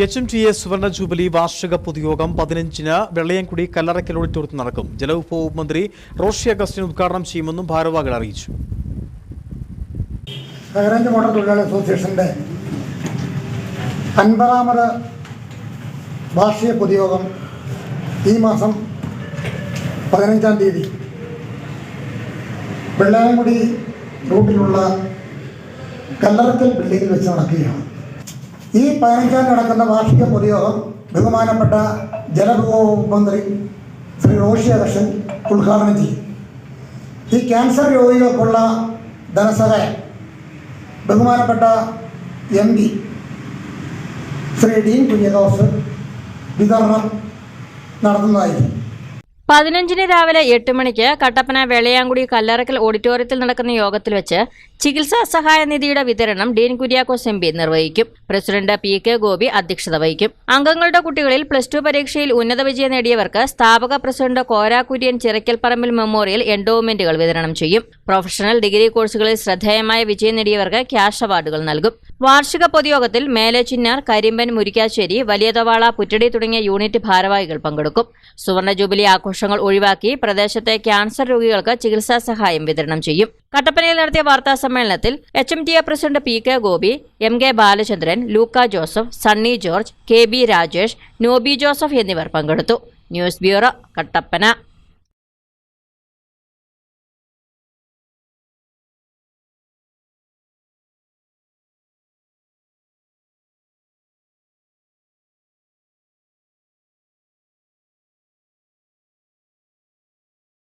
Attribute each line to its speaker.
Speaker 1: HMTA സുവർണ jubilee വാർഷിക പൊതുയോഗം 15-ന് വെള്ളയംകുടി കല്ലറയ്ക്കൽ ഓഡിറ്റോറിയത്തിൽ നടക്കും. ജലവിഭവ മന്ത്രി റോഷി അഗസ്റ്റിൻ ഉദ്ഘാടനം ചെയ്യുമെന്നും ഭാരവാഹികൾ അറിയിച്ചു.
Speaker 2: ഹൈറേഞ്ച് മോട്ടോർ തൊഴിലാളി അസോസിയേഷന്റെ 50ാമത് വാർഷിക പൊതുയോഗം ഈ മാസം 15-ാം തീയതി വെള്ളയംകുടി റൂട്ടിലുള്ള കല്ലറയ്ക്കൽ ബിൽഡിങ്ങിൽ വെച്ച് നടക്കുകയാണ്. ഈ 15-ാം നടക്കുന്ന വാർഷിക പൊതുയോഗം ബഹുമാനപ്പെട്ട ജലവിഭവ മന്ത്രി ശ്രീ റോഷി അഗസ്റ്റിൻ ഉദ്ഘാടനം ചെയ്യും. ഈ ക്യാൻസർ രോഗികൾക്കുള്ള ധനസഹായം ബഹുമാനപ്പെട്ട MP ശ്രീ ഡീൻ കുര്യദോസ് വിതരണം നടത്തുന്നതായിരിക്കും.
Speaker 3: 15-ന് രാവിലെ 8 മണിക്ക് കട്ടപ്പന വെള്ളയാങ്കുടി കല്ലറയ്ക്കൽ ഓഡിറ്റോറിയത്തിൽ നടക്കുന്ന യോഗത്തിൽ വെച്ച് ചികിത്സാ സഹായ നിധിയുടെ വിതരണം ഡീൻ കുര്യാക്കോസ് MP നിർവഹിക്കും. പ്രസിഡന്റ് PK ഗോപി അധ്യക്ഷത വഹിക്കും. അംഗങ്ങളുടെ കുട്ടികളിൽ +2 പരീക്ഷയിൽ ഉന്നത വിജയം നേടിയവർക്ക് സ്ഥാപക പ്രസിഡന്റ് കോര കുര്യൻ ചിറക്കൽപ്പറമ്പിൽ മെമ്മോറിയൽ എൻഡോവ്മെന്റുകൾ വിതരണം ചെയ്യും. പ്രൊഫഷണൽ ഡിഗ്രി കോഴ്സുകളിൽ ശ്രദ്ധേയമായ വിജയം നേടിയവർക്ക് ക്യാഷ് അവാർഡുകൾ നൽകും. വാർഷിക പൊതുയോഗത്തിൽ മേലച്ചിന്നാർ, കരിമ്പൻ, മുരിക്കാശ്ശേരി, വലിയതവാള, പുറ്റടി തുടങ്ങിയ യൂണിറ്റ് ഭാരവാഹികൾ പങ്കെടുക്കും. സുവർണ ജൂബിലി ആഘോഷങ്ങൾ ഒഴിവാക്കി പ്രദേശത്തെ ക്യാൻസർ രോഗികൾക്ക് ചികിത്സാ സഹായം വിതരണം ചെയ്യും. കട്ടപ്പനയിൽ നടത്തിയ വാർത്താ സമ്മേളനത്തിൽ HMTA president PK Gopi, MK Balachandran, Luka Joseph, Sunny George, KB Rajesh, Nobi Joseph എന്നിവർ പങ്കെടുത്തു. News bureau, Kattappana.